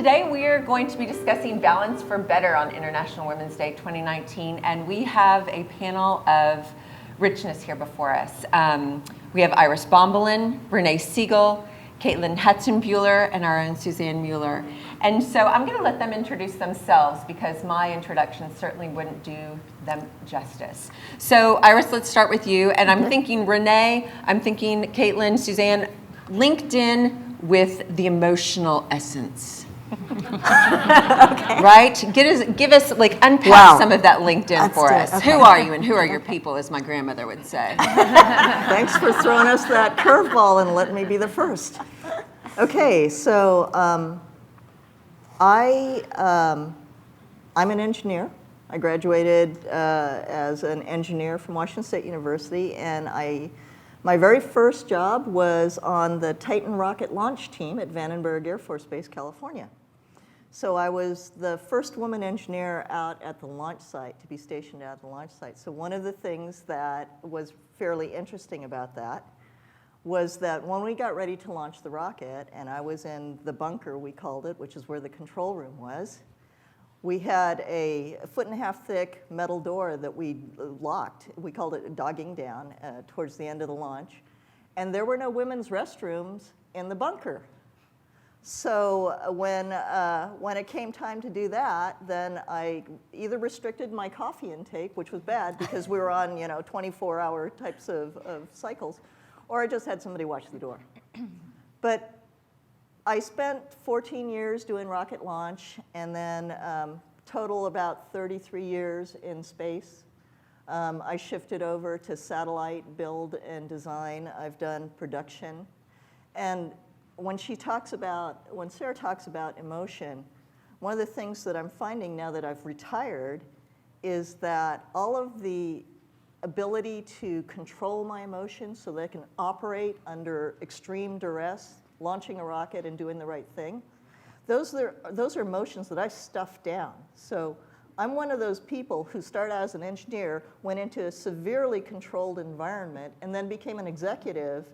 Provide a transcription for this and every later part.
Today we are going to be discussing Balance for Better on International Women's Day 2019, and we have a panel of richness here before us. We have Iris Bombolin, Renee Siegel, Caitlin Hudson-Buehler, and our own Suzanne Mueller. And so I'm going to let them introduce themselves because my introduction certainly wouldn't do them justice. So Iris, let's start with you. And I'm thinking Renee, I'm thinking Caitlin, Suzanne, LinkedIn with the emotional essence. Okay. Right? Give us, unpack some of that LinkedIn for us. Okay. Who are you and who are your people, as my grandmother would say. Thanks for throwing us that curveball and letting me be the first. Okay, so I'm an engineer. I graduated as an engineer from Washington State University, and my very first job was on the Titan rocket launch team at Vandenberg Air Force Base, California. So I was the first woman engineer out at the launch site, to be stationed out at the launch site. So one of the things that was fairly interesting about that was that when we got ready to launch the rocket, and I was in the bunker, we called it, which is where the control room was, we had a 1.5 foot thick metal door that we locked. We called it dogging down towards the end of the launch. And there were no women's restrooms in the bunker. So when it came time to do that, then I either restricted my coffee intake, which was bad because we were on 24-hour types of cycles, or I just had somebody watch the door. But I spent 14 years doing rocket launch, and then total about 33 years in space. I shifted over to satellite build and design. I've done production. And when Sarah talks about emotion, one of the things that I'm finding now that I've retired is that all of the ability to control my emotions so that I can operate under extreme duress, launching a rocket and doing the right thing, those are emotions that I stuffed down. So I'm one of those people who started out as an engineer, went into a severely controlled environment, and then became an executive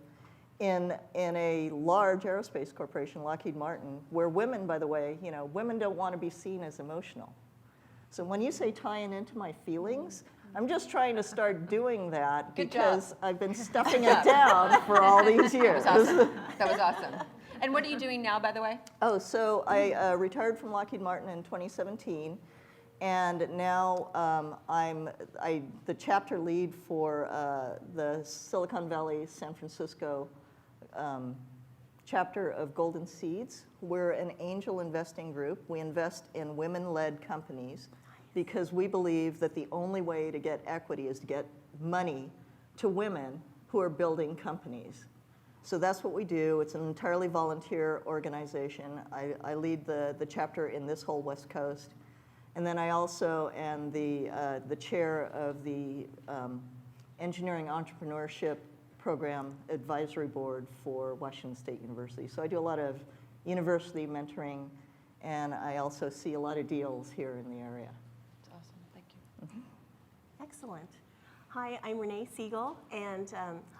in a large aerospace corporation, Lockheed Martin, where women, by the way, women don't want to be seen as emotional. So when you say tying into my feelings, I'm just trying to start doing that because I've been stuffing it down for all these years. That was awesome. That was awesome. And what are you doing now, by the way? Oh, so I retired from Lockheed Martin in 2017, and now I'm the chapter lead for the Silicon Valley, San Francisco chapter of Golden Seeds. We're an angel investing group. We invest in women-led companies because we believe that the only way to get equity is to get money to women who are building companies. So that's what we do. It's an entirely volunteer organization. I lead the chapter in this whole West Coast. And then I also am the chair of the Engineering Entrepreneurship Program Advisory Board for Washington State University. So I do a lot of university mentoring, and I also see a lot of deals here in the area. That's awesome. Thank you. Mm-hmm. Excellent. Hi, I'm Renee Siegel, and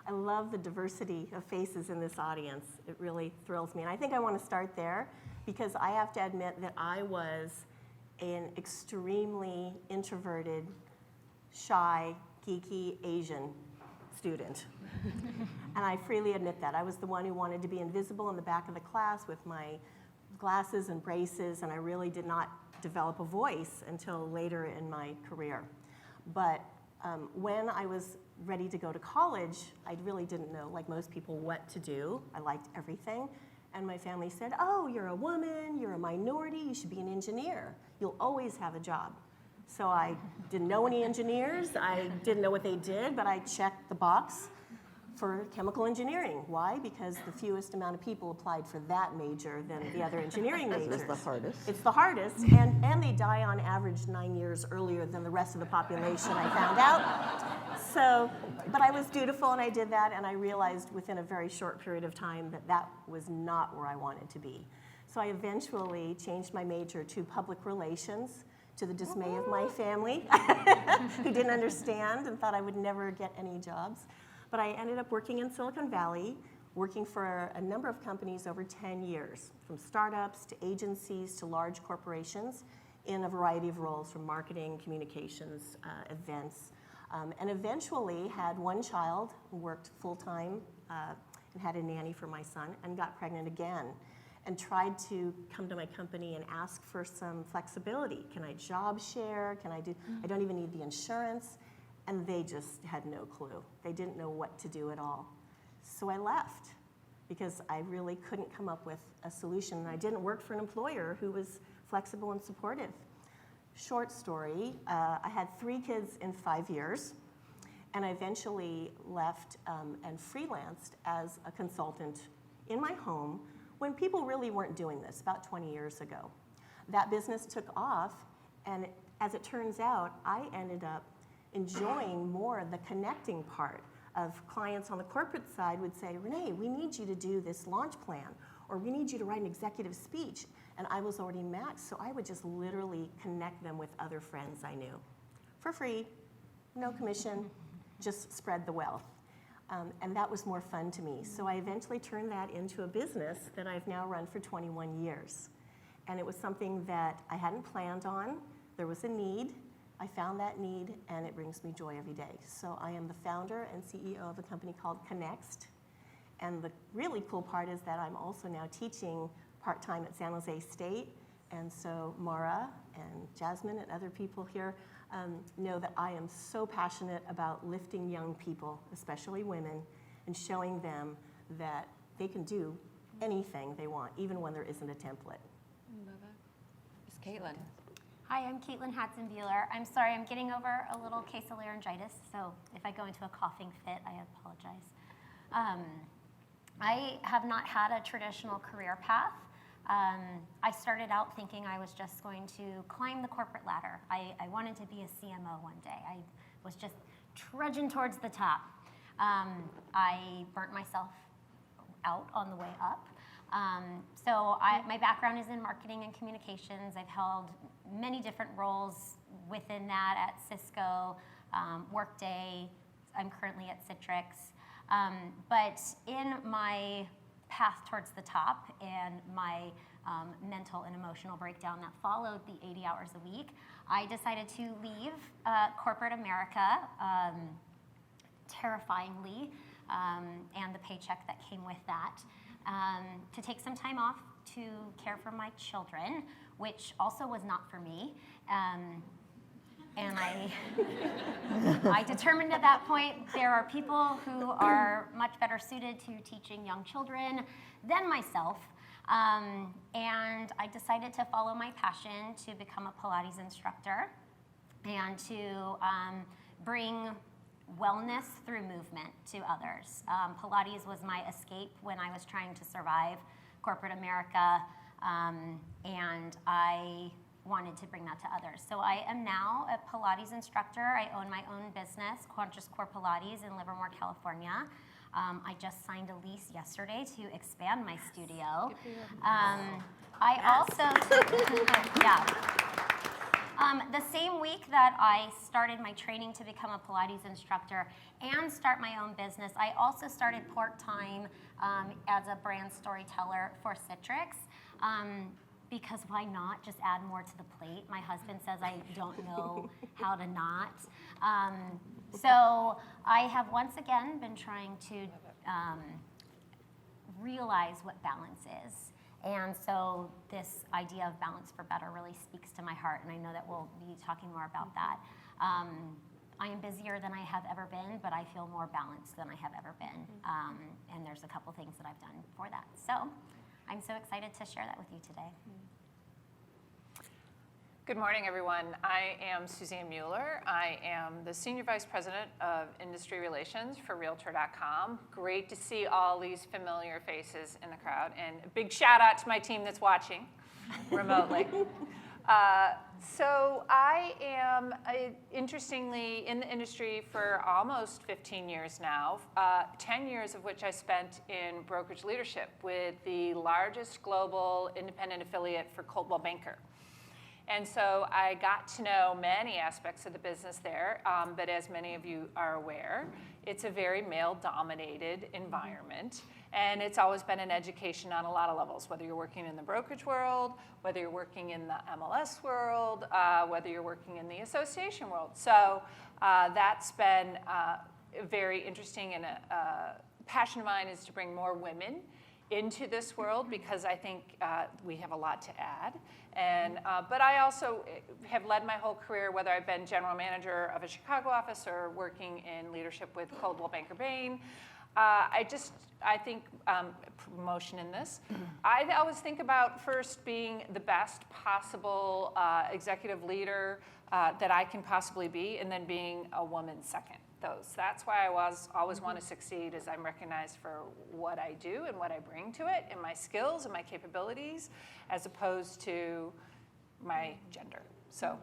I love the diversity of faces in this audience. It really thrills me. And I think I want to start there because I have to admit that I was an extremely introverted, shy, geeky Asian student. And I freely admit that. I was the one who wanted to be invisible in the back of the class with my glasses and braces, and I really did not develop a voice until later in my career. But when I was ready to go to college, I really didn't know, like most people, what to do. I liked everything. And my family said, oh, you're a woman, you're a minority, you should be an engineer. You'll always have a job. So I didn't know any engineers. I didn't know what they did, but I checked the box for chemical engineering. Why? Because the fewest amount of people applied for that major than the other engineering majors. It's the hardest. It's the hardest, and they die on average 9 years earlier than the rest of the population, I found out. So, but I was dutiful and I did that, and I realized within a very short period of time that that was not where I wanted to be. So I eventually changed my major to public relations, to the dismay of my family, who didn't understand and thought I would never get any jobs. But I ended up working in Silicon Valley working for a number of companies over 10 years, from startups to agencies to large corporations in a variety of roles, from marketing, communications, events, and eventually had one child, worked full-time, and had a nanny for my son, and got pregnant again, and tried to come to my company and ask for some flexibility. Can I job share? Can I do, I don't even need the insurance. And they just had no clue. They didn't know what to do at all. So I left because I really couldn't come up with a solution. And I didn't work for an employer who was flexible and supportive. Short story, I had 3 kids in 5 years. And I eventually left and freelanced as a consultant in my home when people really weren't doing this, about 20 years ago. That business took off, and as it turns out, I ended up enjoying more the connecting part of clients on the corporate side would say, Renee, we need you to do this launch plan, or we need you to write an executive speech. And I was already maxed, so I would just literally connect them with other friends I knew. For free, no commission, just spread the wealth. And that was more fun to me. So I eventually turned that into a business that I've now run for 21 years. And it was something that I hadn't planned on. There was a need. I found that need, and it brings me joy every day. So I am the founder and CEO of a company called Connext. And the really cool part is that I'm also now teaching part-time at San Jose State. And so Mara and Jasmine and other people here know that I am so passionate about lifting young people, especially women, and showing them that they can do anything they want, even when there isn't a template. Miss Caitlin. Hi, I'm Caitlin Hatzenbuehler. I'm sorry, I'm getting over a little case of laryngitis, so if I go into a coughing fit, I apologize. I have not had a traditional career path. I started out thinking I was just going to climb the corporate ladder. I wanted to be a CMO one day. I was just trudging towards the top. I burnt myself out on the way up. My background is in marketing and communications. I've held many different roles within that at Cisco, Workday. I'm currently at Citrix. But in my path towards the top and my mental and emotional breakdown that followed the 80 hours a week, I decided to leave corporate America, terrifyingly, and the paycheck that came with that, to take some time off to care for my children, which also was not for me. And I determined at that point there are people who are much better suited to teaching young children than myself. And I decided to follow my passion to become a Pilates instructor and to bring wellness through movement to others. Pilates was my escape when I was trying to survive corporate America, and I wanted to bring that to others. So I am now a Pilates instructor. I own my own business, Conscious Core Pilates in Livermore, California. I just signed a lease yesterday to expand my studio. I also, the same week that I started my training to become a Pilates instructor and start my own business, I also started part-time as a brand storyteller for Citrix. Because why not just add more to the plate? My husband says I don't know how to not. So I have once again been trying to realize what balance is. And so this idea of balance for better really speaks to my heart, and I know that we'll be talking more about that. I am busier than I have ever been, but I feel more balanced than I have ever been. And there's a couple things that I've done for that. So I'm so excited to share that with you today. Good morning, everyone. I am Suzanne Mueller. I am the Senior Vice President of Industry Relations for Realtor.com. Great to see all these familiar faces in the crowd. And a big shout out to my team that's watching remotely. So I am, interestingly, in the industry for almost 15 years now, 10 years of which I spent in brokerage leadership with the largest global independent affiliate for Coldwell Banker. And so I got to know many aspects of the business there, but as many of you are aware, it's a very male-dominated environment, and it's always been an education on a lot of levels, whether you're working in the brokerage world, whether you're working in the MLS world, whether you're working in the association world. So that's been very interesting, and a passion of mine is to bring more women into this world, because I think we have a lot to add. And but I also have led my whole career, whether I've been general manager of a Chicago office or working in leadership with Coldwell Banker Bain. I think promotion in this. I always think about first being the best possible executive leader that I can possibly be, and then being a woman second. That's why I always want to succeed, is I'm recognized for what I do and what I bring to it, and my skills and my capabilities, as opposed to my gender. So,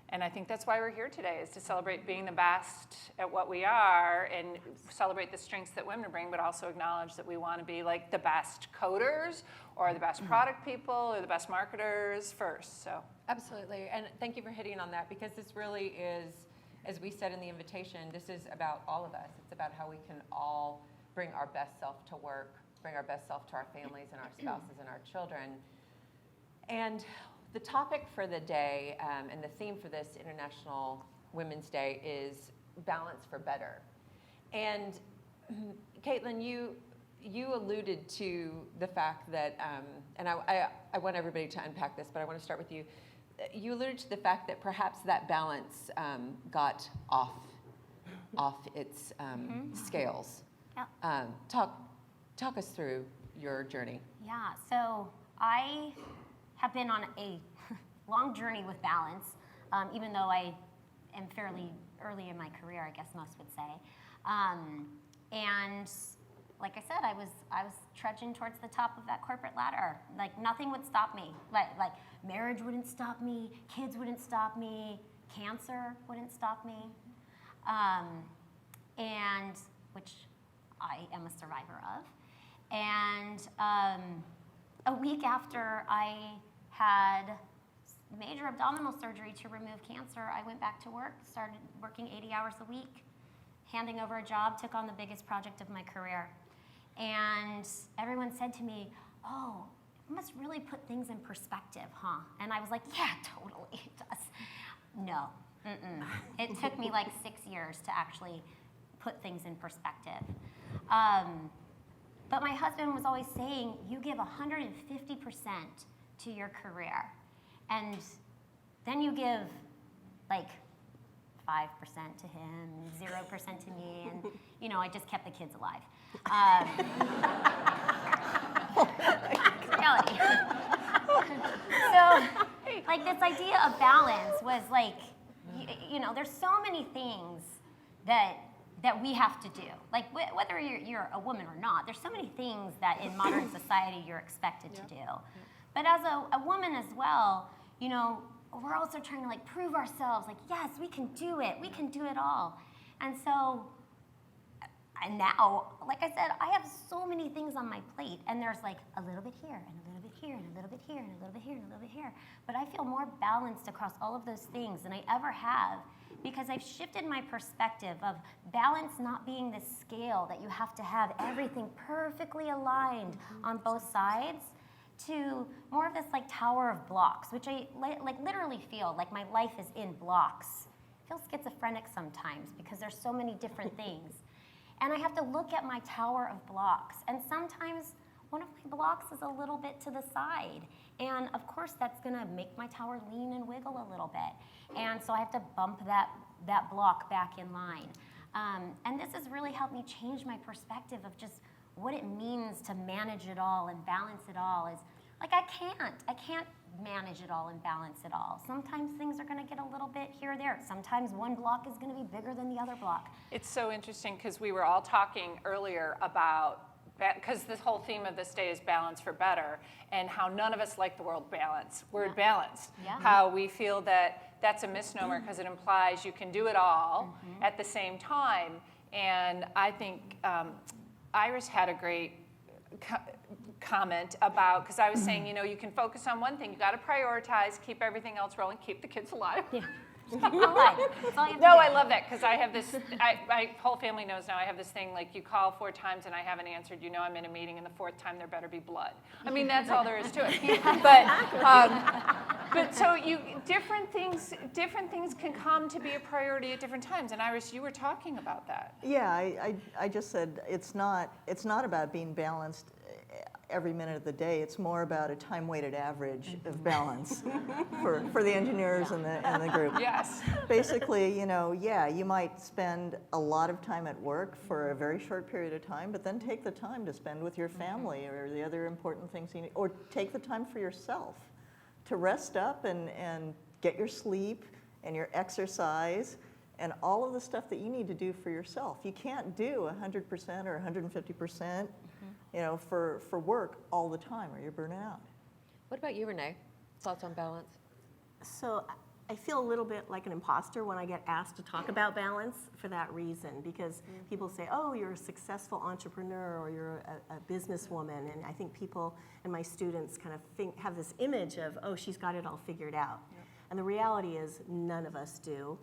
and I think that's why we're here today, is to celebrate being the best at what we are, and celebrate the strengths that women bring, but also acknowledge that we want to be like the best coders, or the best product people, or the best marketers first. So Absolutely, and thank you for hitting on that, because this really is, as we said in the invitation, this is about all of us. It's about how we can all bring our best self to work, bring our best self to our families and our spouses and our children. And the topic for the day, and the theme for this International Women's Day, is balance for better. And Caitlin, you alluded to the fact that, and I want everybody to unpack this, but I want to start with you. You alluded to the fact that perhaps that balance got off its scales. Yep. Talk us through your journey. Yeah, so I have been on a long journey with balance, even though I am fairly early in my career, I guess most would say. And like I said, I was trudging towards the top of that corporate ladder. Like, nothing would stop me. Like marriage wouldn't stop me, kids wouldn't stop me, cancer wouldn't stop me, and which I am a survivor of. And a week after I had major abdominal surgery to remove cancer, I went back to work, started working 80 hours a week, handing over a job, took on the biggest project of my career. And everyone said to me, "Oh, it must really put things in perspective, huh?" And I was like, "Yeah, totally, it does." No, it took me like 6 years to actually put things in perspective. But my husband was always saying, "You give 150% to your career, and then you give like 5% to him, 0% to me," and I just kept the kids alive. It's reality. So, like, this idea of balance was like, there's so many things that we have to do. Like, whether you're a woman or not, there's so many things that in modern society you're expected to do. But as a woman as well, we're also trying to like prove ourselves, like, yes, we can do it, we can do it all. And so, and now, like I said, I have so many things on my plate, and there's like a little bit here, and a little bit here, and a little bit here, and a little bit here, and a little bit here. But I feel more balanced across all of those things than I ever have, because I've shifted my perspective of balance not being this scale that you have to have everything perfectly aligned on both sides, to more of this like tower of blocks, which I like literally feel like my life is in blocks. I feel schizophrenic sometimes because there's so many different things. And I have to look at my tower of blocks. And sometimes one of my blocks is a little bit to the side. And of course that's gonna make my tower lean and wiggle a little bit. And so I have to bump that block back in line. And this has really helped me change my perspective of just what it means to manage it all and balance it all. Is like, I can't manage it all and balance it all. Sometimes things are gonna get a little bit here or there. Sometimes one block is gonna be bigger than the other block. it's so interesting, because we were all talking earlier about, because this whole theme of this day is balance for better, and how none of us like the word balance. Balanced. Yeah. How we feel that that's a misnomer, because it implies you can do it all at the same time. And I think Iris had a great comment about, because I was saying, you can focus on one thing. You got to prioritize, keep everything else rolling, keep the kids alive. Yeah. That's all you have to No, do. I love that, because I have this, my whole family knows now I have this thing, like you call 4 times and I haven't answered, I'm in a meeting, and the 4th time there better be blood. I mean, that's all there is to it. But so different things can come to be a priority at different times. And Iris, you were talking about that. Yeah, I just said it's not about being balanced every minute of the day. It's more about a time-weighted average of balance for the engineers and the group. Yes. Basically, you might spend a lot of time at work for a very short period of time, but then take the time to spend with your family or the other important things you need, or take the time for yourself to rest up and get your sleep and your exercise and all of the stuff that you need to do for yourself. You can't do 100% or 150%, for work all the time, or you're burning out. What about you, Renee? Thoughts on balance? So I feel a little bit like an imposter when I get asked to talk about balance for that reason, because people say, oh, you're a successful entrepreneur or you're a businesswoman, and I think people and my students kind of have this image of, oh, she's got it all figured out. Yep. And the reality is none of us do.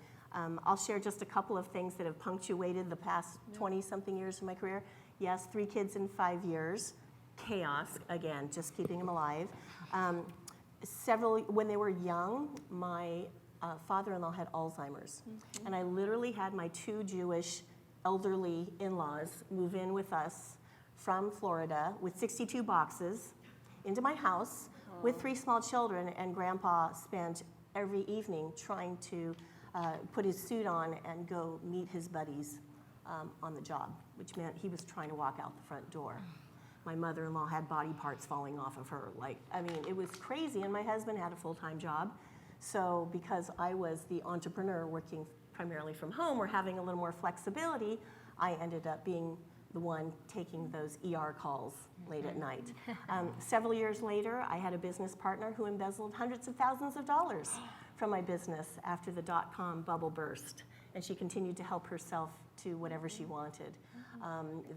I'll share just a couple of things that have punctuated the past 20-something years of my career. Yes, 3 kids in 5 years. Chaos, again, just keeping them alive. When they were young, my father-in-law had Alzheimer's. Mm-hmm. And I literally had my 2 Jewish elderly in-laws move in with us from Florida with 62 boxes into my house with 3 small children, and Grandpa spent every evening trying to put his suit on and go meet his buddies on the job, which meant he was trying to walk out the front door. My mother-in-law had body parts falling off of her. It was crazy, and my husband had a full-time job. So because I was the entrepreneur working primarily from home or having a little more flexibility, I ended up being the one taking those ER calls late at night. Several years later, I had a business partner who embezzled hundreds of thousands of dollars from my business after the dot-com bubble burst, and she continued to help herself to whatever she wanted.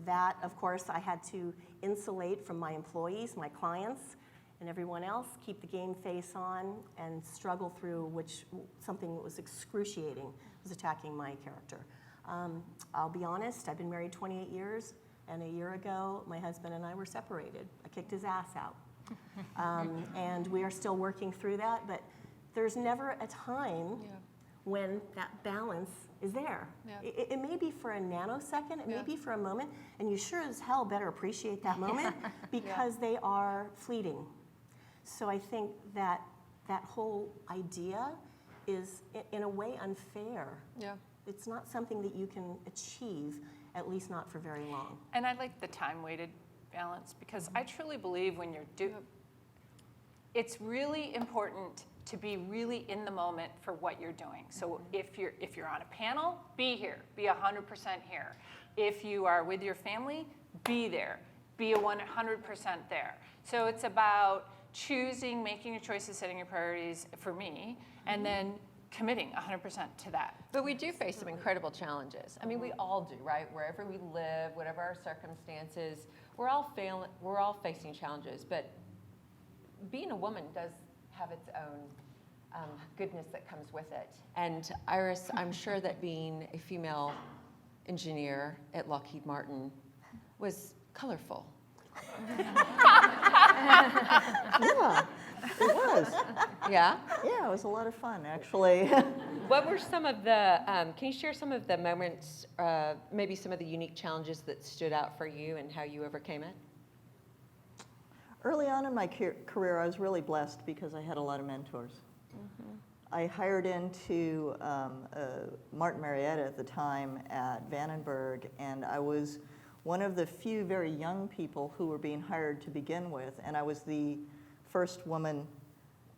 That, of course, I had to insulate from my employees, my clients, and everyone else, keep the game face on, and struggle through something that was excruciating was attacking my character. I'll be honest, I've been married 28 years, and a year ago, my husband and I were separated. I kicked his ass out. And we are still working through that, but there's never a time when that balance is there. Yeah. It may be for a nanosecond, it may be for a moment, and you sure as hell better appreciate that moment because they are fleeting. So I think that whole idea is, in a way, unfair. Yeah. It's not something that you can achieve, at least not for very long. And I like the time-weighted balance, because I truly believe when you're it's really important to be really in the moment for what you're doing. So if you're on a panel, be here, be 100% here. If you are with your family, be there, be 100% there. So it's about choosing, making your choices, setting your priorities for me, and then committing 100% to that. But we do face some incredible challenges. I mean, we all do, right? Wherever we live, whatever our circumstances, we're all facing challenges. But being a woman does have its own goodness that comes with it. And Iris, I'm sure that being a female engineer at Lockheed Martin was colorful. Yeah, it was. Yeah? Yeah, it was a lot of fun, actually. What were some of the, can you share some of the moments, maybe some of the unique challenges that stood out for you and how you overcame it? Early on in my career, I was really blessed because I had a lot of mentors. Mm-hmm. I hired into Martin Marietta at the time at Vandenberg, and I was one of the few very young people who were being hired to begin with, and I was the first woman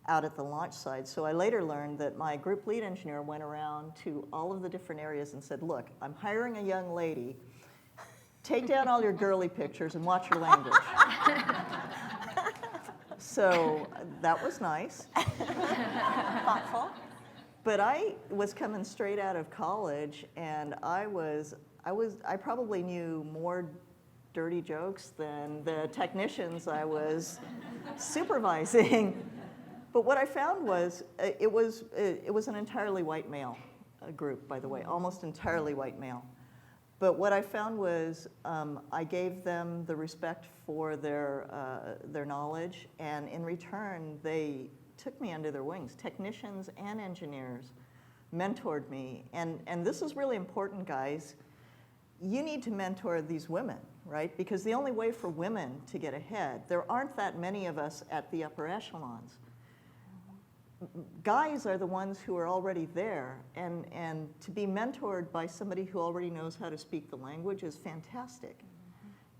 out at the launch site. So I later learned that my group lead engineer went around to all of the different areas and said, look, I'm hiring a young lady. Take down all your girly pictures and watch your language. So that was nice. Thoughtful. But I was coming straight out of college, and I probably knew more dirty jokes than the technicians I was supervising. But what I found was it was an entirely white male group, by the way, almost entirely white male. But what I found was I gave them the respect for their knowledge, and in return, they took me under their wings. Technicians and engineers mentored me, and this is really important, guys. You need to mentor these women, right? Because the only way for women to get ahead, there aren't that many of us at the upper echelons. Guys are the ones who are already there, and to be mentored by somebody who already knows how to speak the language is fantastic.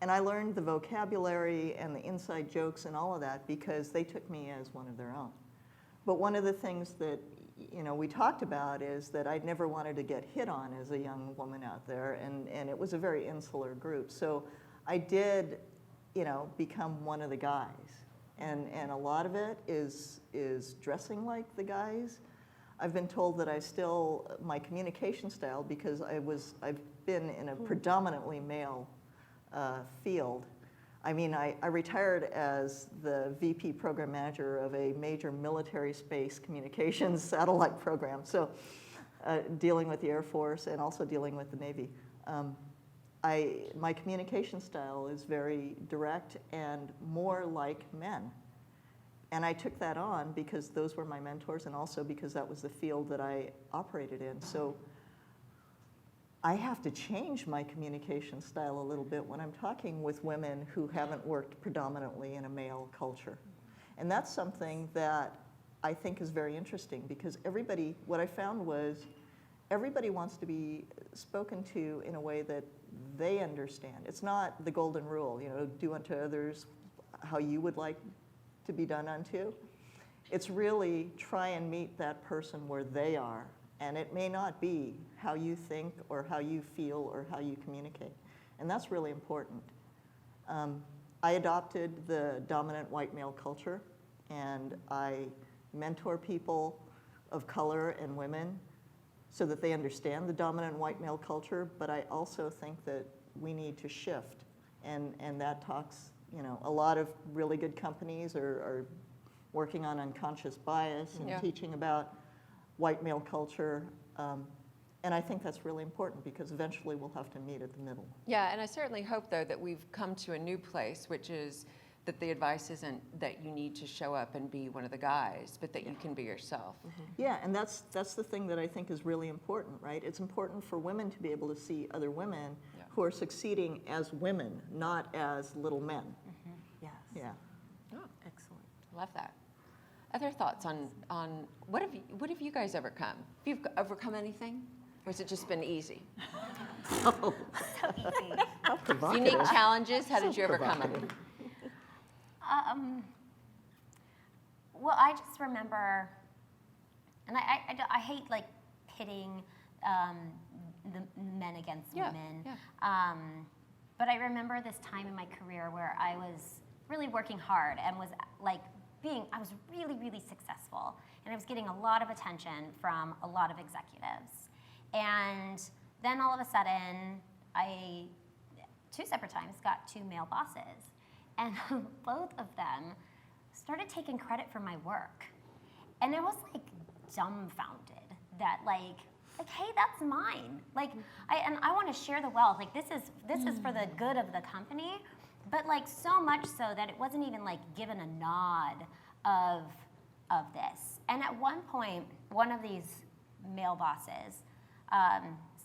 And I learned the vocabulary and the inside jokes and all of that because they took me as one of their own. But one of the things that we talked about is that I'd never wanted to get hit on as a young woman out there, and it was a very insular group. So I did, become one of the guys. And a lot of it is dressing like the guys. I've been told that my communication style, because I've been in a predominantly male field. I mean, I retired as the VP program manager of a major military space communications satellite program, so dealing with the Air Force and also dealing with the Navy. My communication style is very direct and more like men. And I took that on because those were my mentors, and also because that was the field that I operated in. So I have to change my communication style a little bit when I'm talking with women who haven't worked predominantly in a male culture. And that's something that I think is very interesting, because what I found was everybody wants to be spoken to in a way that they understand. It's not the golden rule, do unto others how you would like to be done unto. It's really try and meet that person where they are, and it may not be how you think or how you feel or how you communicate. And that's really important. I adopted the dominant white male culture, and I mentor people of color and women so that they understand the dominant white male culture, but I also think that we need to shift. And that talks, a lot of really good companies are working on unconscious bias and teaching about white male culture. And I think that's really important, because eventually we'll have to meet at the middle. Yeah, and I certainly hope, though, that we've come to a new place, which is that the advice isn't that you need to show up and be one of the guys, but that you can be yourself. Mm-hmm. Yeah, and that's the thing that I think is really important, right? It's important for women to be able to see other women who are succeeding as women, not as little men. Mm-hmm. Yes. Yeah. Oh, Excellent. love that. Other thoughts on what have you guys overcome? Have you overcome anything, or has it just been easy? Oh, So easy. how provocative. Unique challenges. How So did you overcome them? provocative. Well, I just remember, and I hate pitting the men against women. Yeah. But I remember this time in my career where I was really working hard and was I was really, really successful, and I was getting a lot of attention from a lot of executives. And then all of a sudden, I, 2 separate times, got 2 male bosses, and both of them started taking credit for my work. And I was dumbfounded that hey, that's mine. I want to share the wealth. This is for the good of the company, but so much so that it wasn't even given a nod of this. And at one point, one of these male bosses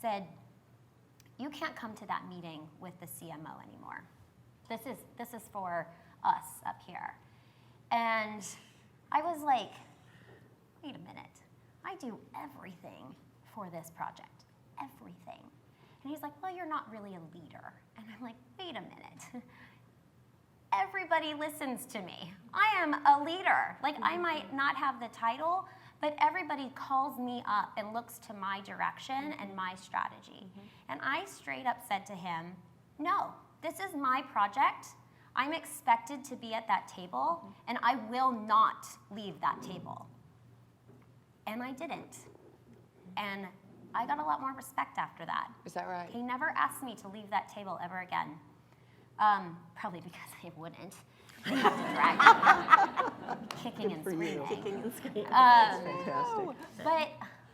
said, "You can't come to that meeting with the CMO anymore. This is for us up here." And I was like, wait a minute, I do everything for this project, everything. And he's like, well, you're not really a leader. And I'm like, wait a minute. Everybody listens to me. I am a leader. I might not have the title, but everybody calls me up and looks to my direction and my strategy. And I straight up said to him, no, this is my project. I'm expected to be at that table, and I will not leave that table. And I didn't. And I got a lot more respect after that. Is that right? He never asked me to leave that table ever again. Probably because I wouldn't. Drag me, kicking and for you. screaming. Kicking and screaming. Fantastic. But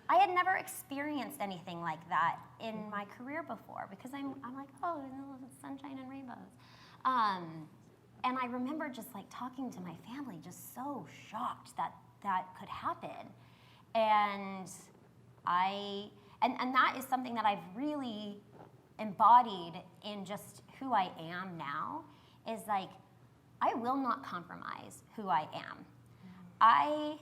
I had never experienced anything like that in my career before because I'm like, oh, sunshine and rainbows. And I remember just like talking to my family, just so shocked that that could happen. And and that is something that I've really embodied in just who I am now, is like, I will not compromise who I am. I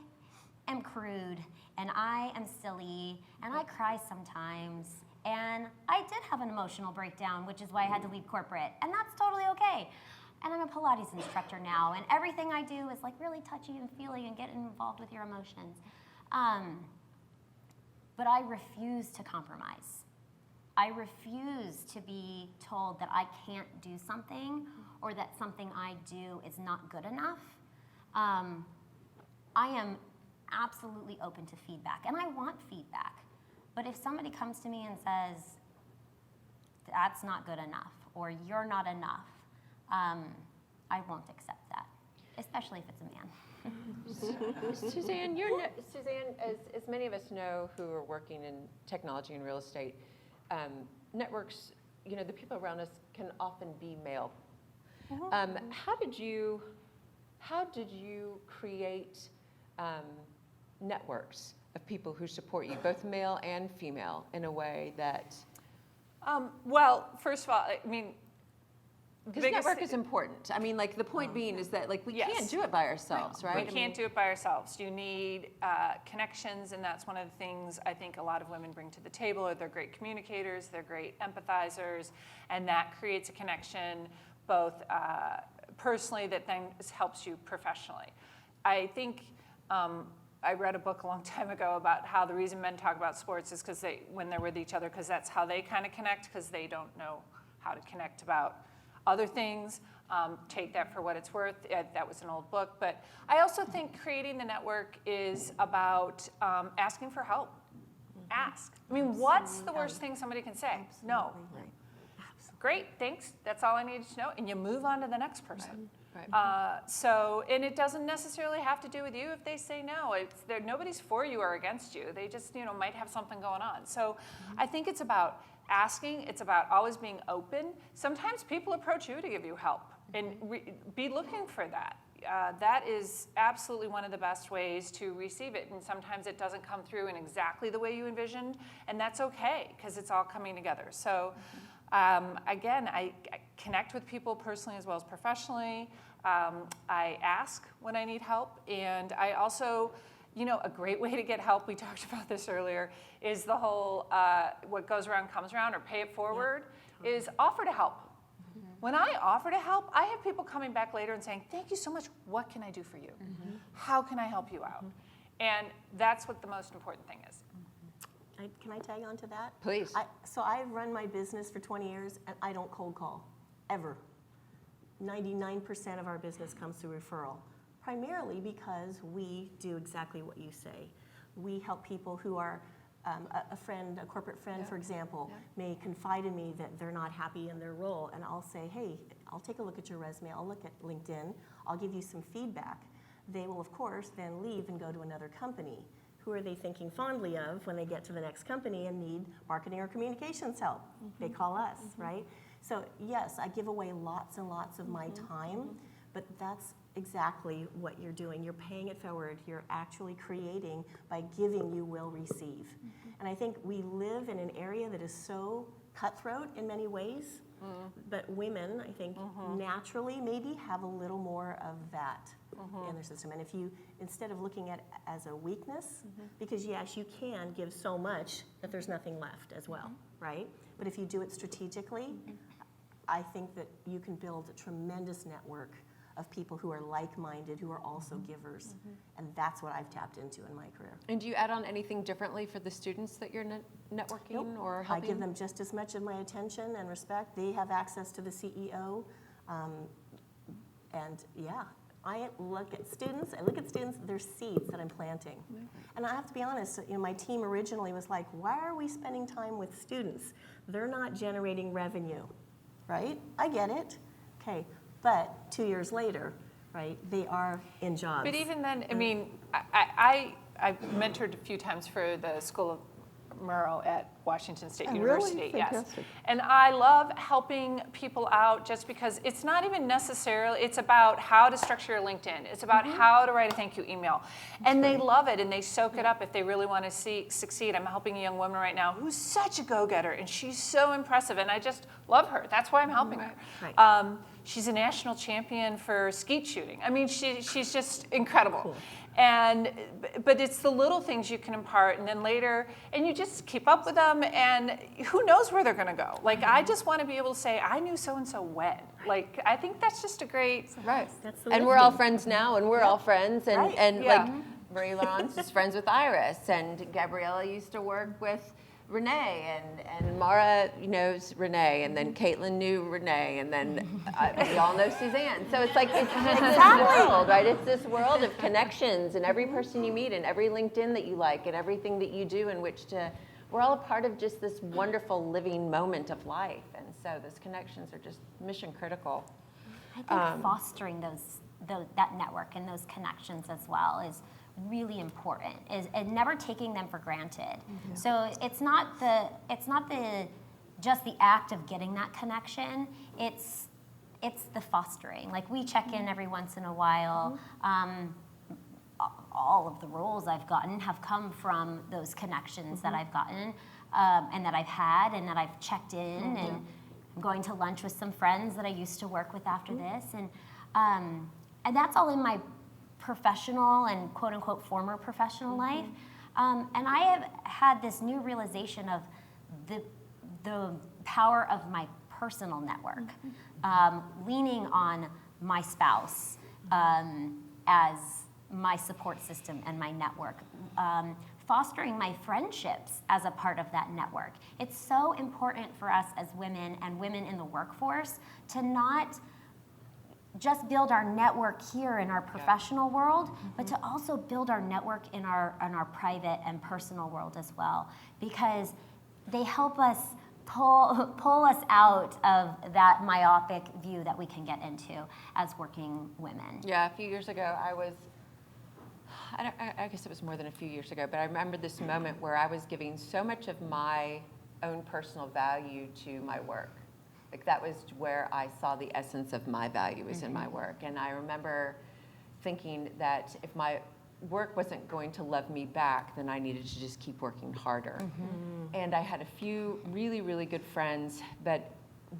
am crude, and I am silly, and I cry sometimes, and I did have an emotional breakdown, which is why I had to leave corporate, and that's totally okay. And I'm a Pilates instructor now, and everything I do is like really touchy and feely and get involved with your emotions. But I refuse to compromise. I refuse to be told that I can't do something or that something I do is not good enough. I am absolutely open to feedback, and I want feedback. But if somebody comes to me and says, that's not good enough, or you're not enough, I won't accept that, especially if it's a man. Suzanne, Suzanne, as many of us know who are working in technology and real estate, networks, the people around us can often be male. How did you create networks of people who support you, both male and female, in a way that? Well, first of all, I mean, because network is important. I mean, like, the point being is that, like, we can't do it by ourselves, right? We can't do it by ourselves. You need connections, and that's one of the things I think a lot of women bring to the table. Or they're great communicators, they're great empathizers, and that creates a connection both personally that then helps you professionally. I think I read a book a long time ago about how the reason men talk about sports is because when they're with each other, because that's how they kind of connect, because they don't know how to connect about other things. Take that for what it's worth. That was an old book. But I also think creating the network is about asking for help. Ask. I mean, what's the worst thing somebody can say? No. Great, thanks. That's all I needed to know. And you move on to the next person. Right. And it doesn't necessarily have to do with you if they say no. Nobody's for you or against you. They just might have something going on. So I think it's about asking. It's about always being open. Sometimes people approach you to give you help, and be looking for that. That is absolutely one of the best ways to receive it. And sometimes it doesn't come through in exactly the way you envisioned, and that's okay because it's all coming together. So again, I connect with people personally as well as professionally. I ask when I need help, and I also, a great way to get help, we talked about this earlier, is the whole what goes around comes around, or pay it forward, is offer to help. When I offer to help, I have people coming back later and saying, thank you so much, what can I do for you? How can I help you out? And that's what the most important thing is. Can I tag on to that? Please. So I've run my business for 20 years, and I don't cold call, ever. 99% of our business comes through referral, primarily because we do exactly what you say. We help people who are, a corporate friend, for example, may confide in me that they're not happy in their role, and I'll say, hey, I'll take a look at your resume, I'll look at LinkedIn, I'll give you some feedback. They will, of course, then leave and go to another company. Who are they thinking fondly of when they get to the next company and need marketing or communications help? They call us, right? So yes, I give away lots and lots of my time, but that's exactly what you're doing. You're paying it forward. You're actually creating. By giving, you will receive. And I think we live in an area that is so cutthroat in many ways, but women, I think, naturally maybe have a little more of that in their system. And if you, instead of looking at it as a weakness, because yes, you can give so much that there's nothing left as well, right? But if you do it strategically, I think that you can build a tremendous network of people who are like-minded, who are also givers. And that's what I've tapped into in my career. And do you add on anything differently for the students that you're networking or helping? I give them just as much of my attention and respect. They have access to the CEO. And yeah, I look at students, they're seeds that I'm planting. And I have to be honest, my team originally was like, why are we spending time with students? They're not generating revenue, right? I get it. okay. But 2 years later, right, they are in jobs. But even then, I mean, I mentored a few times for the School of Murrow at Washington State University. Really? Yes. Fantastic. And I love helping people out just because it's not even necessarily, it's about how to structure your LinkedIn. It's about how to write a thank you email. And they love it and they soak it up if they really want to succeed. I'm helping a young woman right now who's such a go-getter and she's so impressive and I just love her. That's why I'm helping her. Right. She's a national champion for skeet shooting. I mean, she's just incredible. Cool. But it's the little things you can impart, and then later, and you just keep up with them, and who knows where they're going to go. Like, I just want to be able to say, I knew so-and-so when. Like, I think that's just a great... Right. That's the And we're all lifting. friends now, and we're all friends, and, Right. and Yeah. like Marie Laurence is friends with Iris, and Gabriella used to work with Renee, and Mara knows Renee, and then Caitlin knew Renee, and then we all know Suzanne. So it's like, it's this world, right? It's this world of connections, and every person you meet, and every LinkedIn that you like, and everything that you do in which to, we're all a part of just this wonderful living moment of life. And so those connections are just mission critical. I think fostering that network and those connections as well is really important, and never taking them for granted. So it's not just the act of getting that connection, it's the fostering. Like, we check in every once in a while. All of the roles I've gotten have come from those connections that I've gotten, and that I've had, and that I've checked in, and I'm going to lunch with some friends that I used to work with after this, and that's all in my professional and quote unquote former professional life. And I have had this new realization of the power of my personal network, leaning on my spouse as my support system and my network, fostering my friendships as a part of that network. It's so important for us as women and women in the workforce to not just build our network here in our professional world, but to also build our network in our private and personal world as well, because they help us pull us out of that myopic view that we can get into as working women. Yeah, a few years ago, I guess it was more than a few years ago, but I remember this moment where I was giving so much of my own personal value to my work. Like, that was where I saw the essence of my value was in my work. And I remember thinking that if my work wasn't going to love me back, then I needed to just keep working harder. And I had a few really, really good friends, but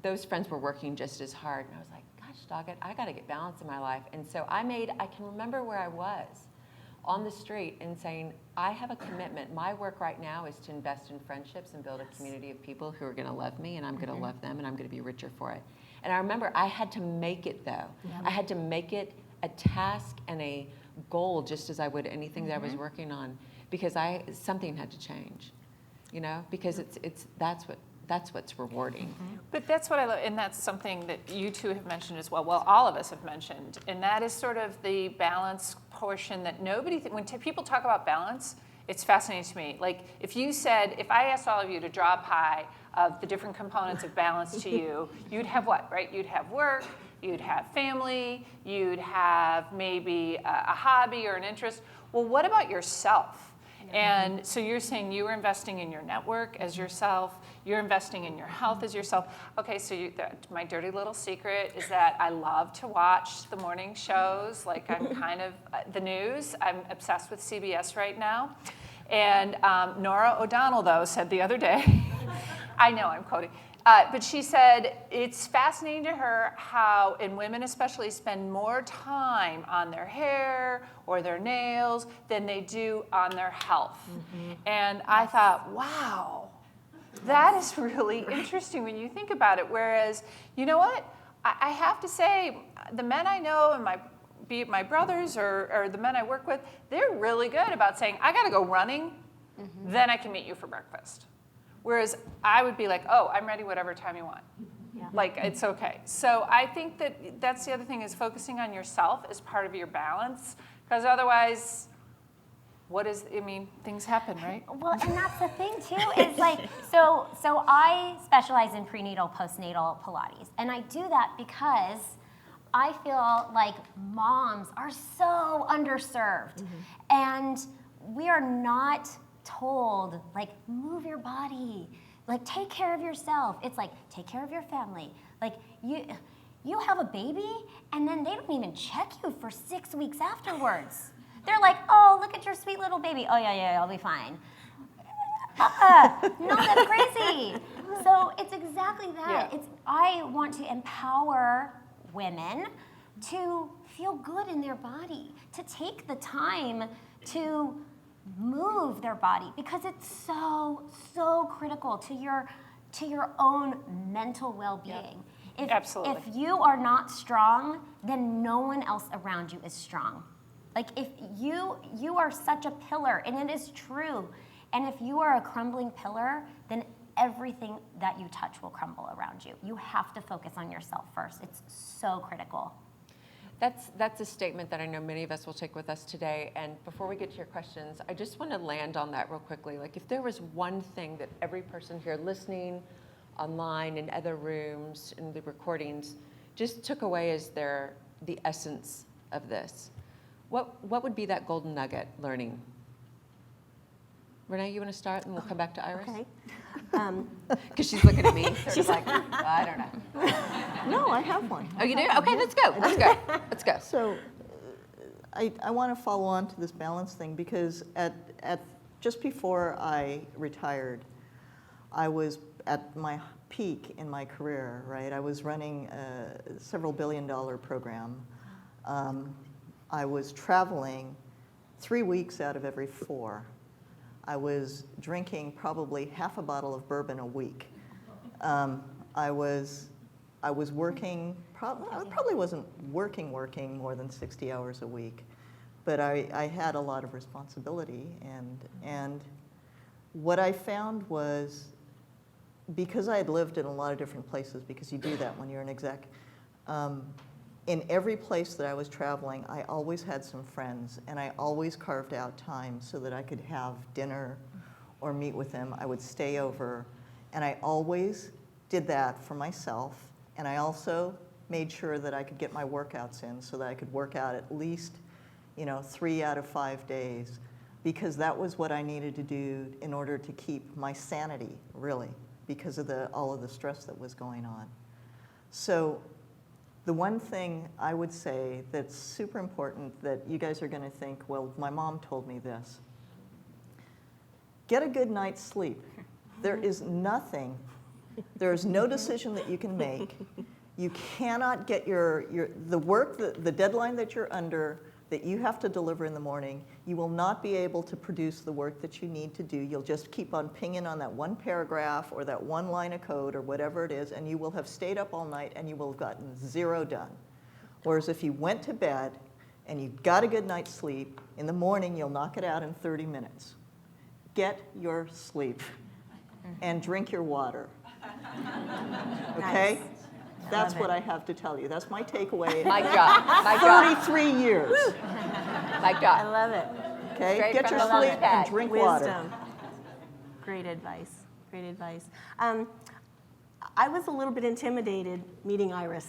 those friends were working just as hard. And I was like, gosh, dog it, I got to get balance in my life. And so I can remember where I was on the street and saying, I have a commitment. My work right now is to invest in friendships and build a community of people who are going to love me, and I'm going to love them, and I'm going to be richer for it. And I remember I had to make it, though. I had to make it a task and a goal, just as I would anything that I was working on, because something had to change, because that's what's rewarding. But that's what I love, and that's something that you two have mentioned as well. Well, all of us have mentioned, and that is sort of the balance portion that when people talk about balance, it's fascinating to me. Like, if I asked all of you to draw a pie of the different components of balance to you, you'd have what, right? You'd have work, you'd have family, you'd have maybe a hobby or an interest. Well, what about yourself? And so you're saying you were investing in your network as yourself, you're investing in your health as yourself. Okay, so my dirty little secret is that I love to watch the morning shows, like I'm kind of the news. I'm obsessed with CBS right now. And Nora O'Donnell, though, said the other day, I know I'm quoting, but she said it's fascinating to her how, and women especially, spend more time on their hair or their nails than they do on their health. And I thought, wow, that is really interesting when you think about it. Whereas, you know what? I have to say, the men I know, and be it my brothers or the men I work with, they're really good about saying, I got to go running, then I can meet you for breakfast. Whereas I would be like, oh, I'm ready whatever time you want. Like, it's okay. So I think that's the other thing, is focusing on yourself as part of your balance, because otherwise, things happen, right? Well, and that's the thing too, is like, so I specialize in prenatal, postnatal Pilates, and I do that because I feel like moms are so underserved, and we are not told, like, move your body, like, take care of yourself. It's like, take care of your family. Like, you have a baby, and then they don't even check you for 6 weeks afterwards. They're like, oh, look at your sweet little baby. Oh, yeah, I'll be fine. No, that's crazy. So it's exactly that. Yeah. I want to empower women to feel good in their body, to take the time to move their body, because it's so critical to your own mental well-being. Absolutely. If you are not strong, then no one else around you is strong. Like, if you are such a pillar, and it is true, and if you are a crumbling pillar, then everything that you touch will crumble around you. You have to focus on yourself first. It's so critical. That's a statement that I know many of us will take with us today. And before we get to your questions, I just want to land on that real quickly. Like, if there was one thing that every person here listening, online, in other rooms, in the recordings, just took away as the essence of this, what would be that golden nugget learning? Renee, you want to start, and we'll come back to Iris? Okay. Because she's looking at me, sort of like, I don't know. No, I have one. Oh, you do? Okay, let's go. So I want to follow on to this balance thing, because at just before I retired, I was at my peak in my career, right? I was running a several billion-dollar program. I was traveling 3 weeks out of every 4. I was drinking probably half a bottle of bourbon a week. I was working, I probably wasn't working more than 60 hours a week, but I had a lot of responsibility. And what I found was, because I had lived in a lot of different places, because you do that when you're an exec, in every place that I was traveling, I always had some friends, and I always carved out time so that I could have dinner or meet with them. I would stay over, and I always did that for myself, and I also made sure that I could get my workouts in so that I could work out at least 3 out of 5 days, because that was what I needed to do in order to keep my sanity, really, because of all of the stress that was going on. So the one thing I would say that's super important that you guys are going to think, well, my mom told me this. Get a good night's sleep. There is nothing, there is no decision that you can make. You cannot get the work, the deadline that you're under, that you have to deliver in the morning, you will not be able to produce the work that you need to do. You'll just keep on pinging on that one paragraph or that one line of code or whatever it is, and you will have stayed up all night and you will have gotten 0 done. Whereas if you went to bed and you got a good night's sleep, in the morning you'll knock it out in 30 minutes. Get your sleep and drink your water. Okay? Nice. That's what I have to tell you. That's my takeaway. Mic drop. 33 years. Mic I drop. love it. Okay? Straight Get from your the launch sleep pad. and drink water. Wisdom. Great advice. Great advice. I was a little bit intimidated meeting Iris,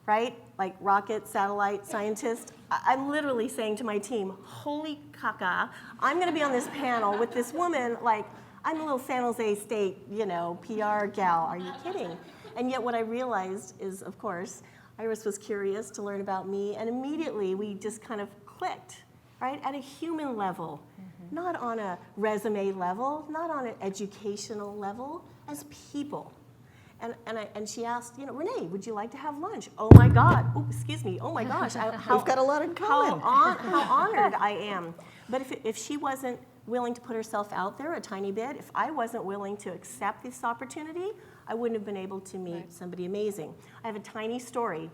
right? Like rocket, satellite scientist. I'm literally saying to my team, holy caca, I'm going to be on this panel with this woman, like, I'm a little San Jose State, PR gal. Are you kidding? And yet what I realized is, of course, Iris was curious to learn about me, and immediately we just kind of clicked, right? At a human level, not on a resume level, not on an educational level, as people. And she asked, Renee, would you like to have lunch? Oh my God, excuse me, oh my gosh. We've got a lot in common. How honored I am. But if she wasn't willing to put herself out there a tiny bit, if I wasn't willing to accept this opportunity, I wouldn't have been able to meet somebody amazing. I have a tiny story.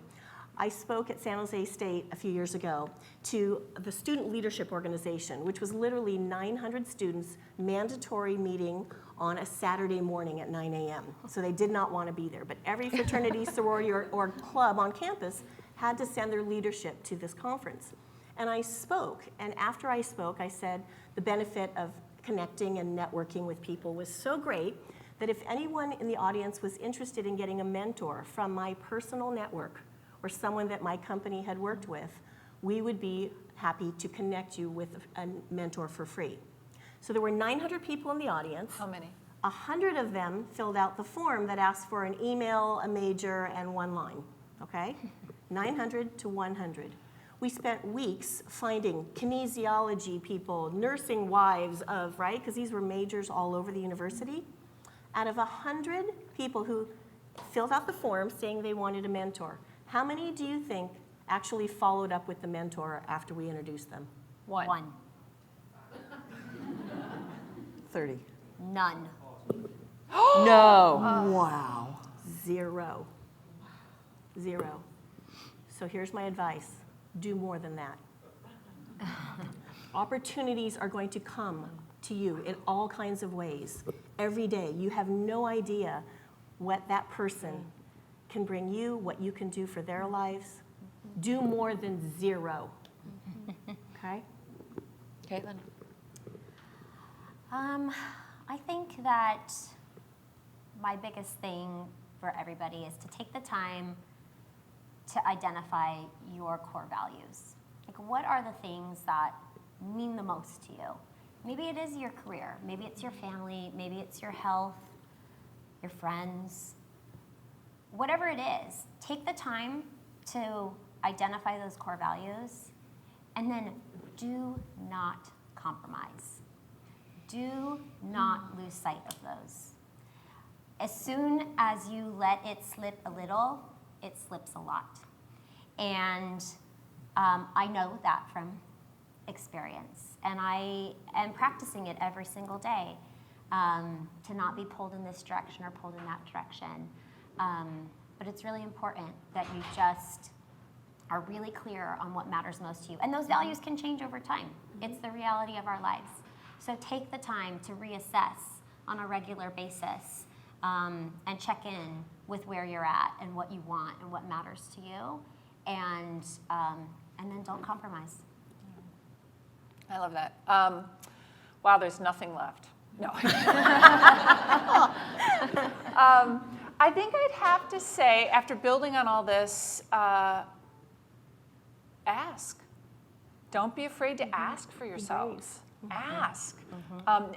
I spoke at San Jose State a few years ago to the Student Leadership Organization, which was literally 900 students, mandatory meeting on a Saturday morning at 9 a.m. So they did not want to be there. But every fraternity, sorority, or club on campus had to send their leadership to this conference. And I spoke, and after I spoke, I said the benefit of connecting and networking with people was so great that if anyone in the audience was interested in getting a mentor from my personal network, or someone that my company had worked with, we would be happy to connect you with a mentor for free. So there were 900 people in the audience. How many? 100 of them filled out the form that asked for an email, a major, and one line, okay? 900 to 100. We spent weeks finding kinesiology people, nursing wives of, right? Because these were majors all over the university. Out of 100 people who filled out the form saying they wanted a mentor, how many do you think actually followed up with the mentor after we introduced them? One. 30. None. No. Wow. Zero. So here's my advice. Do more than that. Opportunities are going to come to you in all kinds of ways. Every day, you have no idea what that person can bring you, what you can do for their lives. Do more than zero. Okay? Caitlin? I think that my biggest thing for everybody is to take the time to identify your core values. Like, what are the things that mean the most to you? Maybe it is your career, maybe it's your family, maybe it's your health, your friends. Whatever it is, take the time to identify those core values, and then do not compromise. Do not lose sight of those. As soon as you let it slip a little, it slips a lot. And I know that from experience. And I am practicing it every single day, to not be pulled in this direction or pulled in that direction. But it's really important that you just are really clear on what matters most to you. And those values can change over time. It's the reality of our lives. So take the time to reassess on a regular basis, and check in with where you're at and what you want and what matters to you, and then don't compromise. I love that. Wow, there's nothing left. No. I think I'd have to say, after building on all this, ask. Don't be afraid to ask for yourselves. Ask.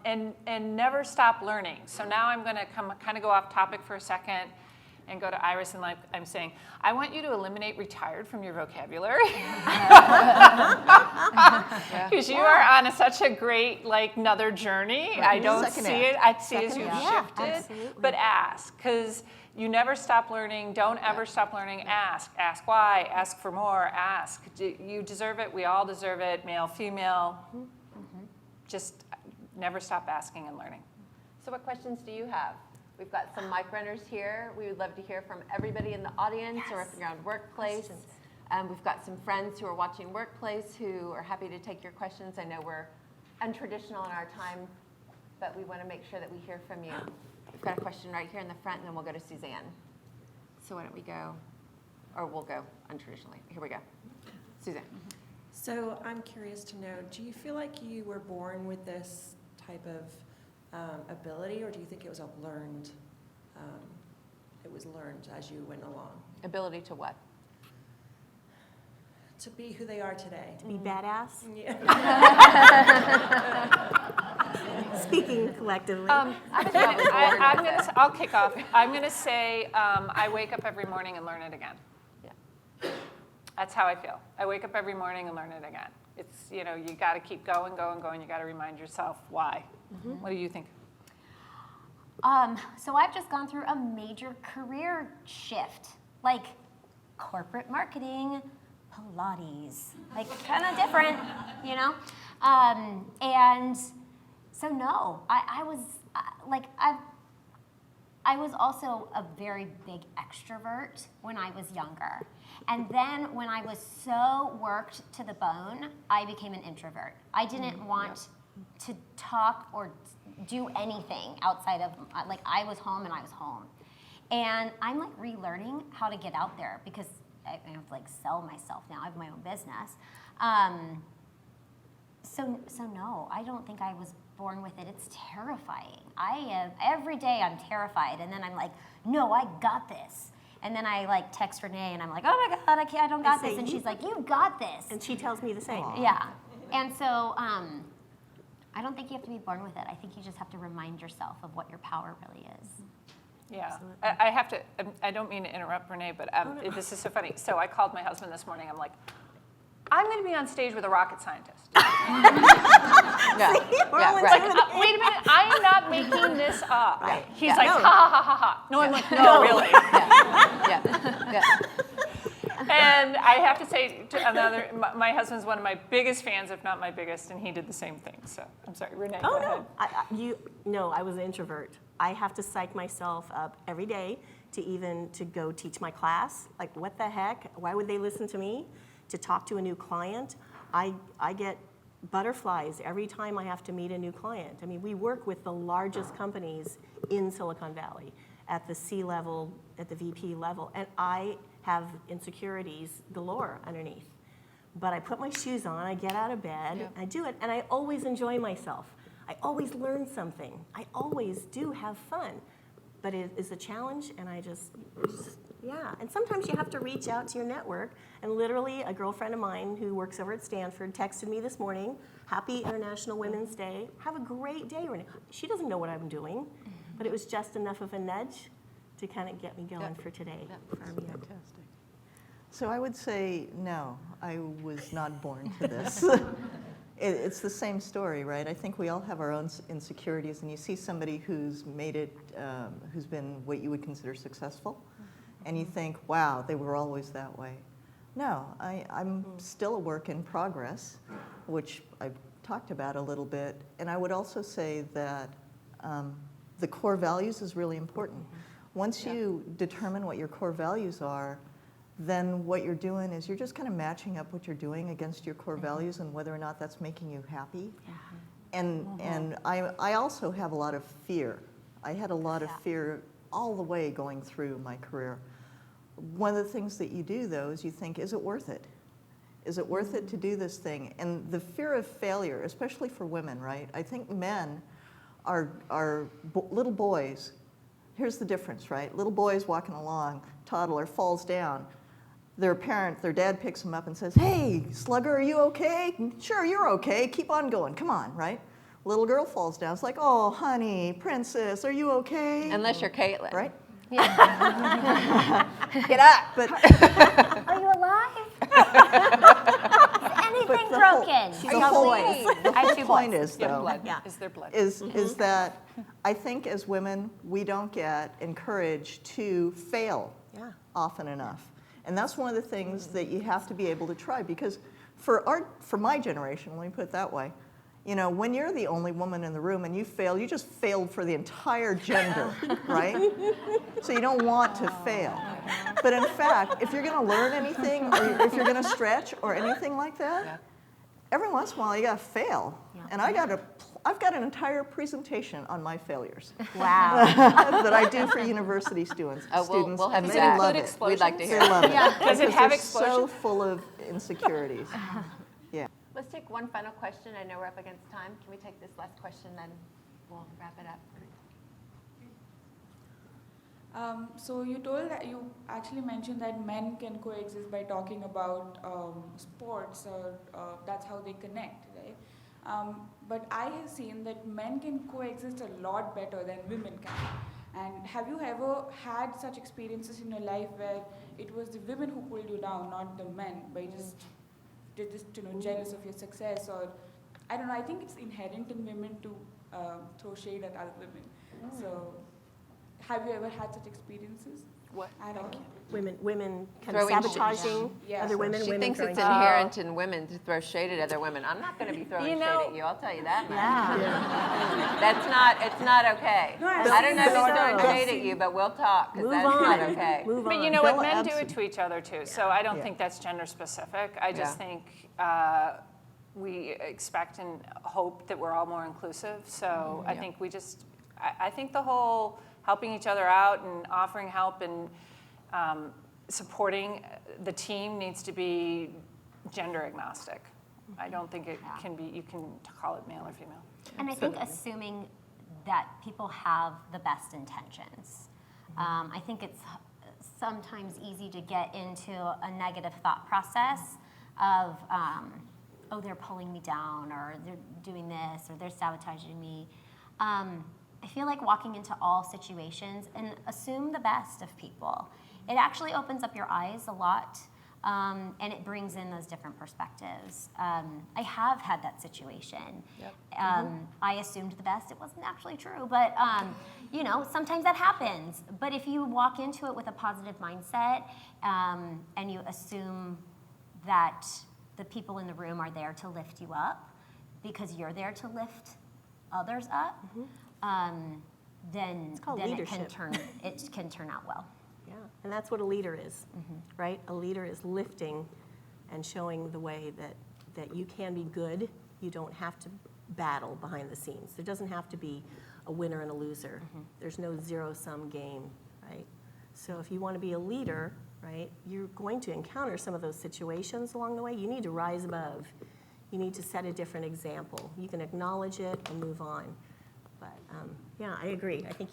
And never stop learning. So now I'm going to kind of go off topic for a second and go to Iris, and like I'm saying, I want you to eliminate retired from your vocabulary. Because you are on such a great, like, another journey. I don't see it. I see it as you've shifted. Absolutely. But ask, because you never stop learning. Don't ever stop learning. Ask. Ask why. Ask for more. Ask. You deserve it. We all deserve it. Male, female. Just never stop asking and learning. So what questions do you have? We've got some mic runners here. We would love to hear from everybody in the audience, or if you're on Workplace. We've got some friends who are watching Workplace who are happy to take your questions. I know we're untraditional in our time, but we want to make sure that we hear from you. We've got a question right here in the front, and then we'll go to Suzanne. So why don't we go, or we'll go untraditionally. Here we go. Suzanne. So I'm curious to know, do you feel like you were born with this type of ability, or do you think it was learned as you went along? Ability to what? To be who they are today. To be badass. Yeah. Speaking collectively. I'll kick off. I'm going to say I wake up every morning and learn it again. Yeah. That's how I feel. I wake up every morning and learn it again. It's, you got to keep going. You got to remind yourself why. What do you think? So I've just gone through a major career shift, like corporate marketing, Pilates, like kind of different, and so no, I was also a very big extrovert when I was younger. And then when I was so worked to the bone, I became an introvert. I didn't want to talk or do anything outside of, like, I was home and I was home. And I'm like relearning how to get out there, because I have to like sell myself now. I have my own business. So no, I don't think I was born with it. It's terrifying. Every day I'm terrified, and then I'm like, no, I got this. And then I like text Renee and I'm like, oh my God, I don't got say, this. And "You she's like, you got this. And she tells me the same. Yeah. And so I don't think you have to be born with it. I think you just have to remind yourself of what your power really is. Yeah, I have to, I don't mean to interrupt Renee, but this is so funny. So I called my husband this morning. I'm like, I'm going to be on stage with a rocket scientist. Yeah. Yeah, right. Wait a minute, I am not making this up. Right. He's Yeah. like, No. ha ha ha ha ha. No, I'm like, no, really. Yeah. Yeah. And I have to say, my husband's one of my biggest fans, if not my biggest, and he did the same thing. So I'm sorry, Renee, go ahead. No, I was an introvert. I have to psych myself up every day to go teach my class. Like, what the heck? Why would they listen to me? To talk to a new client, I get butterflies every time I have to meet a new client. I mean, we work with the largest companies in Silicon Valley at the C level, at the VP level, and I have insecurities galore underneath. But I put my shoes on, I get out of bed, I do it, and I always enjoy myself. I always learn something. I always do have fun. But it is a challenge, and I just yeah. And sometimes you have to reach out to your network. And literally, a girlfriend of mine who works over at Stanford texted me this morning, "Happy International Women's Day. Have a great day, Renee." She doesn't know what I'm doing, but it was just enough of a nudge to kind of get me going for today. Fantastic. So I would say, no, I was not born to this. It's the same story, right? I think we all have our own insecurities, and you see somebody who's made it, who's been what you would consider successful, and you think, wow, they were always that way. No, I'm still a work in progress, which I've talked about a little bit, and I would also say that the core values is really important. Once you determine what your core values are, then what you're doing is you're just kind of matching up what you're doing against your core values and whether or not that's making you happy. And I also have a lot of fear. I had a lot of fear all the way going through my career. One of the things that you do, though, is you think, is it worth it? Is it worth it to do this thing? And the fear of failure, especially for women, right? I think men are little boys. Here's the difference, right? Little boys walking along, toddler falls down. Their dad picks him up and says, "Hey, slugger, are you okay?" "Sure, you're okay. Keep on going. Come on," right? Little girl falls down. It's like, "Oh, honey, princess, are you okay?" Unless you're Caitlin. Right? Yeah. Get up. But Are you alive? Is anything the broken? whole point is, Yeah, though, blood. Yeah. Is there blood? is that I think as women, we don't get encouraged to fail often enough. And that's one of the things that you have to be able to try, because for my generation, let me put it that way, you know, when you're the only woman in the room and you fail, you just failed for the entire gender, right? So you don't want to fail. But in fact, if you're going to learn anything, or if you're going to stretch or anything like that, every once in a while you got to fail. And I've got an entire presentation on my failures. Wow. That I do for university students. We'll have and you they back. love it. We'd like to hear They it. love it. Does it Because have they're so explosions? full of insecurities. Yeah. Let's take one final question. I know we're up against time. Can we take this last question, then we'll wrap it up? So you told that you actually mentioned that men can coexist by talking about sports, or that's how they connect, right? But I have seen that men can coexist a lot better than women can. And have you ever had such experiences in your life where it was the women who pulled you down, not the men, by they're just jealous of your success, or I don't know? I think it's inherent in women to throw shade at other women. So, have you ever had such experiences? What? At all? Women kind Throwing of sabotaging Yeah. other women. She women thinks throwing it's shade. inherent in women to throw shade at other women. I'm not going to be throwing shade at you. I'll tell you that much. It's not okay. No, I don't know who's throwing so. shade at you, but we'll talk, because Move that's on. not okay. Move But on. you know what? Bill Men do Abson. it to each other too. So I don't Yeah. think that's gender specific. I just Yeah. think we expect and hope that we're all more inclusive. So I think I think the whole helping each other out and offering help and supporting the team needs to be gender agnostic. I don't think it can be, you can call it male or female. And I think assuming that people have the best intentions. I think it's sometimes easy to get into a negative thought process of, oh, they're pulling me down, or they're doing this, or they're sabotaging me. I feel like walking into all situations and assume the best of people. It actually opens up your eyes a lot, and it brings in those different perspectives. I have had that situation. Yep. I assumed the best. It wasn't actually true, but you know, sometimes that happens. But if you walk into it with a positive mindset, and you assume that the people in the room are there to lift you up because you're there to lift others up, then called it leadership. can turn out well. Yeah, and that's what a leader is, right? A leader is lifting and showing the way that you can be good. You don't have to battle behind the scenes. There doesn't have to be a winner and a loser. There's no zero-sum game, right? So if you want to be a leader, right, you're going to encounter some of those situations along the way. You need to rise above. You need to set a different example. You can acknowledge it and move on. But yeah, I agree. I think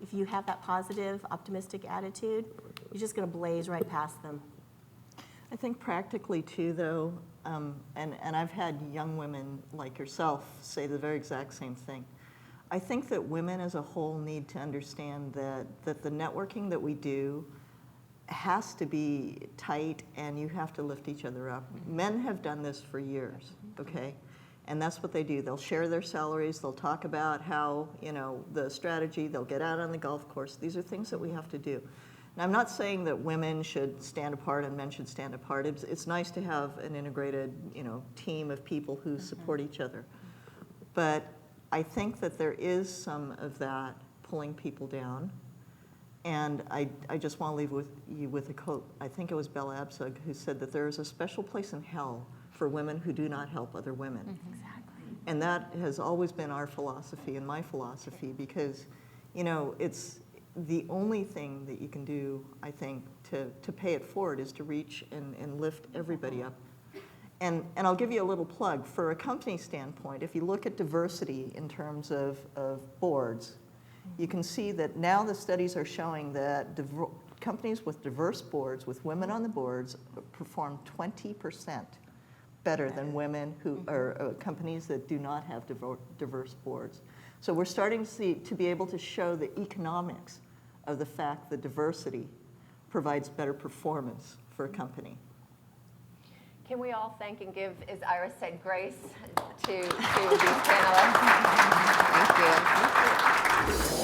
if you have that positive, optimistic attitude, you're just going to blaze right past them. I think practically too, though, and I've had young women like yourself say the very exact same thing. I think that women as a whole need to understand that the networking that we do has to be tight, and you have to lift each other up. Men have done this for years, okay? And that's what they do. They'll share their salaries. They'll talk about how, you know, the strategy. They'll get out on the golf course. These are things that we have to do. And I'm not saying that women should stand apart and men should stand apart. It's nice to have an integrated, you know, team of people who support each other. But I think that there is some of that pulling people down. And I just want to leave you with a quote. I think it was Bella Abzug who said that there is a special place in hell for women who do not help other women. Exactly. And that has always been our philosophy and my philosophy, because, you know, it's the only thing that you can do, I think, to pay it forward is to reach and lift everybody up. And I'll give you a little plug. For a company standpoint, if you look at diversity in terms of boards, you can see that now the studies are showing that companies with diverse boards, with women on the boards, perform 20% better than women who are companies that do not have diverse boards. So we're starting to be able to show the economics of the fact that diversity provides better performance for a company. Can we all thank and give, as Iris said, grace to these panelists? Thank you.